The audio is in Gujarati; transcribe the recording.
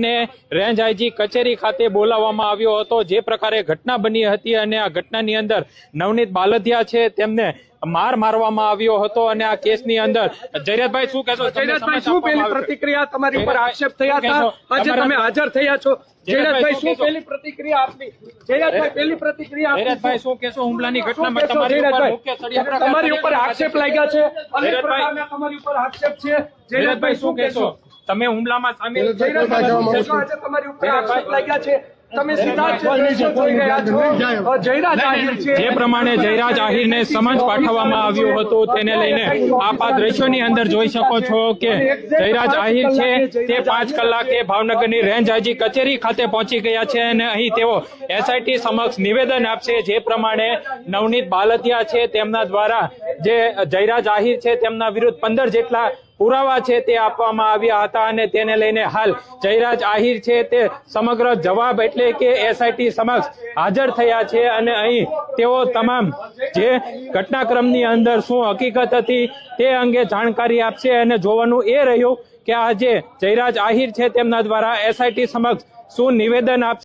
આહિરને રેન્જ આઈજી કચેરી ખાતે બોલાવવામાં આવ્યો હતો। જે પ્રકારે ઘટના બની હતી અને આ ઘટનાની અંદર નવનીત બાલદિયા છે તેમને માર મારવામાં આવ્યો હતો અને આ કેસની અંદર જયરાજભાઈ શું કહેશો? જયરાજભાઈ, શું પહેલી પ્રતિક્રિયા તમારી ઉપર આક્ષેપ થયા હતા? આજે તમે હાજર થયા છો, જયરાજભાઈ, શું પહેલી પ્રતિક્રિયા આપની? જયરાજભાઈ, પહેલી પ્રતિક્રિયા જયરાજભાઈ શું કહેશો? હુમલાની ઘટનામાં તમારી ઉપર મુખ્ય ષડયંત્ર તમારી ઉપર આક્ષેપ લાગ્યા છે, અનેક પ્રકારના તમારી ઉપર આક્ષેપ છે। જયરાજભાઈ શું કહેશો? તમે હુમલામાં સામેલ જયરાજભાઈ, આજે તમારી ઉપર આક્ષેપ લાગ્યા છે, તમે સીધા જ જોઈ ગયા છો। જયરાજ આહિર છે, જે પ્રમાણે જયરાજ આહિરને સમન્સ પાઠવવામાં આવ્યું હતું તેને લઈને આપ આ દ્રશ્યોની અંદર જોઈ શકો છો કે જયરાજ આહિર છે તે 5 કલાકે ભાવનગરની રેન્જ આઈજી કચેરી ખાતે પહોંચી ગયા છે અને અહીં તેઓ એસઆઈટી સમક્ષ નિવેદન આપશે। જે પ્રમાણે નવનીત બાલદિયા છે તેમના દ્વારા જે જયરાજ આહિર છે તેમના વિરુદ્ધ 15 જેટલા પુરાવા છે તે આપવામાં આવ્યા હતા અને તેને લઈને હાલ જયરાજ આહિર છે તે સમગ્ર જવાબ એટલે કે એસઆઈટી સમક્ષ હાજર થયા છે અને અહીં તેઓ તમામ જે ઘટનાક્રમની અંદર શું હકીકત હતી તે અંગે જાણકારી આપશે અને જોવાનું એ રહ્યું કે આ જે જયરાજ આહિર છે તેમના દ્વારા એસઆઈટી સમક્ષ શું નિવેદન આપશે।